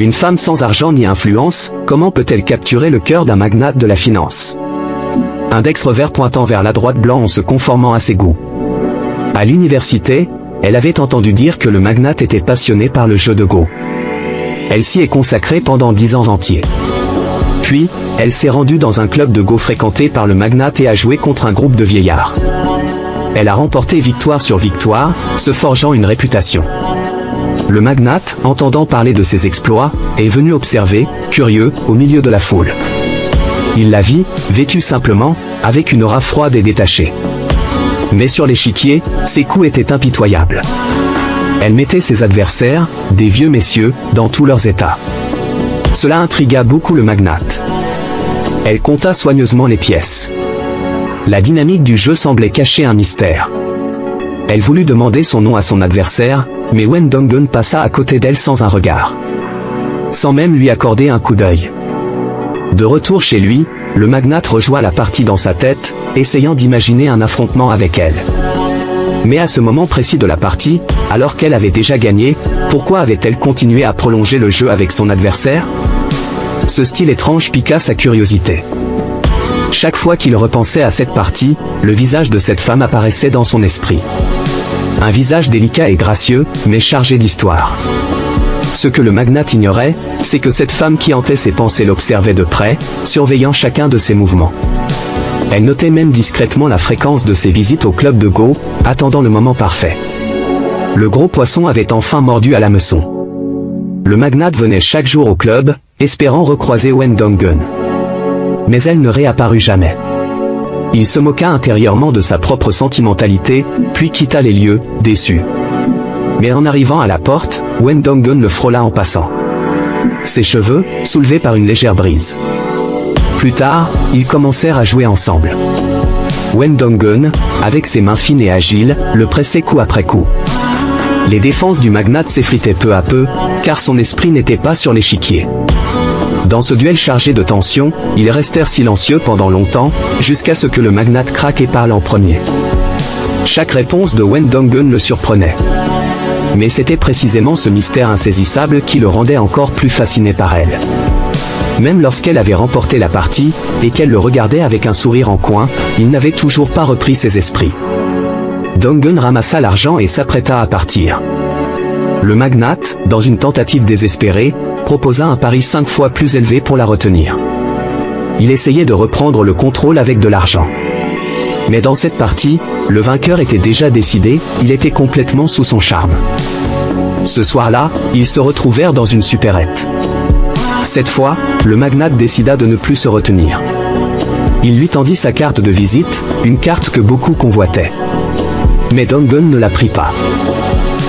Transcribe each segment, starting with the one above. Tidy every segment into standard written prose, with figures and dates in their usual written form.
Une femme sans argent ni influence, comment peut-elle capturer le cœur d'un magnate de la finance? Index revers pointant vers la droite, blanc en se conformant à ses goûts. À l'université, elle avait entendu dire que le magnate était passionné par le jeu de Go. Elle s'y est consacrée pendant 10 ans entiers. Puis, elle s'est rendue dans un club de Go fréquenté par le magnate et a joué contre un groupe de vieillards. Elle a remporté victoire sur victoire, se forgeant une réputation. Le magnate, entendant parler de ses exploits, est venu observer, curieux, au milieu de la foule. Il la vit, vêtue simplement, avec une aura froide et détachée. Mais sur l'échiquier, ses coups étaient impitoyables. Elle mettait ses adversaires, des vieux messieurs, dans tous leurs états. Cela intrigua beaucoup le magnate. Elle compta soigneusement les pièces. La dynamique du jeu semblait cacher un mystère. Elle voulut demander son nom à son adversaire, mais Wendongen passa à côté d'elle sans un regard. Sans même lui accorder un coup d'œil. De retour chez lui, le magnate rejoint la partie dans sa tête, essayant d'imaginer un affrontement avec elle. Mais à ce moment précis de la partie, alors qu'elle avait déjà gagné, pourquoi avait-elle continué à prolonger le jeu avec son adversaire? Ce style étrange piqua sa curiosité. Chaque fois qu'il repensait à cette partie, le visage de cette femme apparaissait dans son esprit. Un visage délicat et gracieux, mais chargé d'histoire. Ce que le magnate ignorait, c'est que cette femme qui hantait ses pensées l'observait de près, surveillant chacun de ses mouvements. Elle notait même discrètement la fréquence de ses visites au club de Go, attendant le moment parfait. Le gros poisson avait enfin mordu à l'hameçon. Le magnate venait chaque jour au club, espérant recroiser Wendongen. Mais elle ne réapparut jamais. Il se moqua intérieurement de sa propre sentimentalité, puis quitta les lieux, déçu. Mais en arrivant à la porte, Wendongen le frôla en passant. Ses cheveux, soulevés par une légère brise. Plus tard, ils commencèrent à jouer ensemble. Wendongen, avec ses mains fines et agiles, le pressait coup après coup. Les défenses du magnate s'effritaient peu à peu, car son esprit n'était pas sur l'échiquier. Dans ce duel chargé de tension, ils restèrent silencieux pendant longtemps, jusqu'à ce que le magnate craque et parle en premier. Chaque réponse de Wendongen le surprenait. Mais c'était précisément ce mystère insaisissable qui le rendait encore plus fasciné par elle. Même lorsqu'elle avait remporté la partie, et qu'elle le regardait avec un sourire en coin, il n'avait toujours pas repris ses esprits. Dongen ramassa l'argent et s'apprêta à partir. Le magnate, dans une tentative désespérée, proposa un pari 5 fois plus élevé pour la retenir. Il essayait de reprendre le contrôle avec de l'argent. Mais dans cette partie, le vainqueur était déjà décidé, il était complètement sous son charme. Ce soir-là, ils se retrouvèrent dans une supérette. Cette fois, le magnate décida de ne plus se retenir. Il lui tendit sa carte de visite, une carte que beaucoup convoitaient. Mais Dongen ne la prit pas.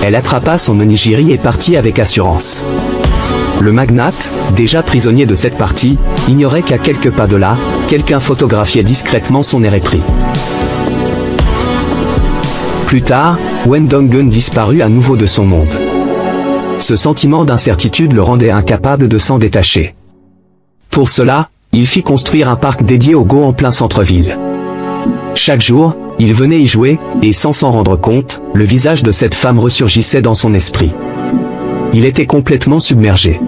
Elle attrapa son onigiri et partit avec assurance. Le magnate, déjà prisonnier de cette partie, ignorait qu'à quelques pas de là, quelqu'un photographiait discrètement son air épris. Plus tard, Wendongen disparut à nouveau de son monde. Ce sentiment d'incertitude le rendait incapable de s'en détacher. Pour cela, il fit construire un parc dédié au Go en plein centre-ville. Chaque jour, il venait y jouer, et sans s'en rendre compte, le visage de cette femme ressurgissait dans son esprit. Il était complètement submergé.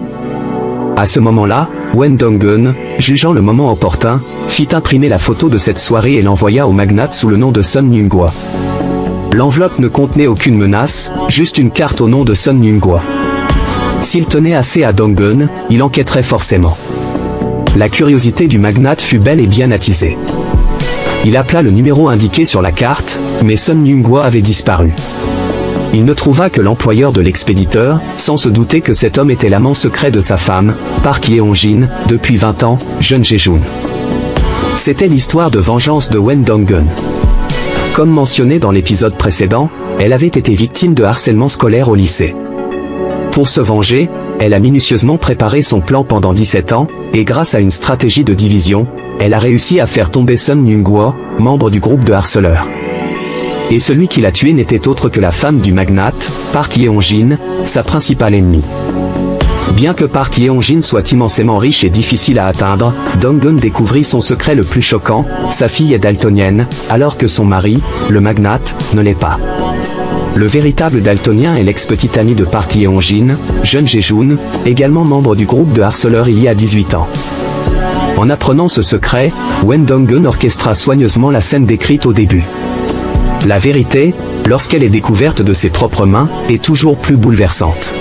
À ce moment-là, Wendongen, jugeant le moment opportun, fit imprimer la photo de cette soirée et l'envoya au magnate sous le nom de Sun Nungwa. L'enveloppe ne contenait aucune menace, juste une carte au nom de Sun Nungwa. S'il tenait assez à Dongen, il enquêterait forcément. La curiosité du magnate fut bel et bien attisée. Il appela le numéro indiqué sur la carte, mais Sun Nungwa avait disparu. Il ne trouva que l'employeur de l'expéditeur, sans se douter que cet homme était l'amant secret de sa femme, Park Yeonjin, depuis 20 ans, jeune Jejun. C'était l'histoire de vengeance de Wendongen. Comme mentionné dans l'épisode précédent, elle avait été victime de harcèlement scolaire au lycée. Pour se venger, elle a minutieusement préparé son plan pendant 17 ans, et grâce à une stratégie de division, elle a réussi à faire tomber Sun Nungwa, membre du groupe de harceleurs. Et celui qui l'a tué n'était autre que la femme du magnate, Park Yeonjin, sa principale ennemie. Bien que Park Yeonjin soit immensément riche et difficile à atteindre, Dongen découvrit son secret le plus choquant, sa fille est daltonienne, alors que son mari, le magnate, ne l'est pas. Le véritable daltonien est l'ex-petit ami de Park Yeong-jin, Jeon Jae-joon, également membre du groupe de harceleurs il y a 18 ans. En apprenant ce secret, Wen Dong-geun orchestra soigneusement la scène décrite au début. La vérité, lorsqu'elle est découverte de ses propres mains, est toujours plus bouleversante.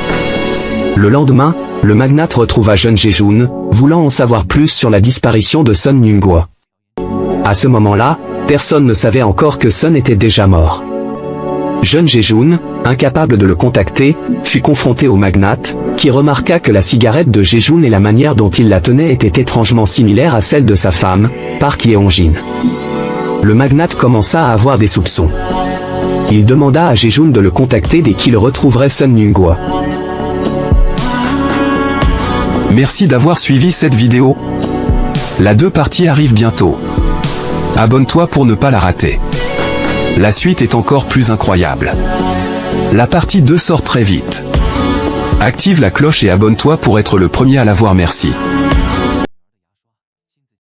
Le lendemain, le magnate retrouva Jeon Jae-joon, voulant en savoir plus sur la disparition de Son Young-gwa. À ce moment-là, personne ne savait encore que Son était déjà mort. Jeon Jae-joon, incapable de le contacter, fut confronté au magnate, qui remarqua que la cigarette de Jae-joon et la manière dont il la tenait étaient étrangement similaires à celle de sa femme, Park Yeong-jin. Le magnate commença à avoir des soupçons. Il demanda à Jae-joon de le contacter dès qu'il retrouverait Son Young-gwa. Merci d'avoir suivi cette vidéo. La 2 parties arrive bientôt. Abonne-toi pour ne pas la rater. La suite est encore plus incroyable. La partie 2 sort très vite. Active la cloche et abonne-toi pour être le premier à la voir, merci.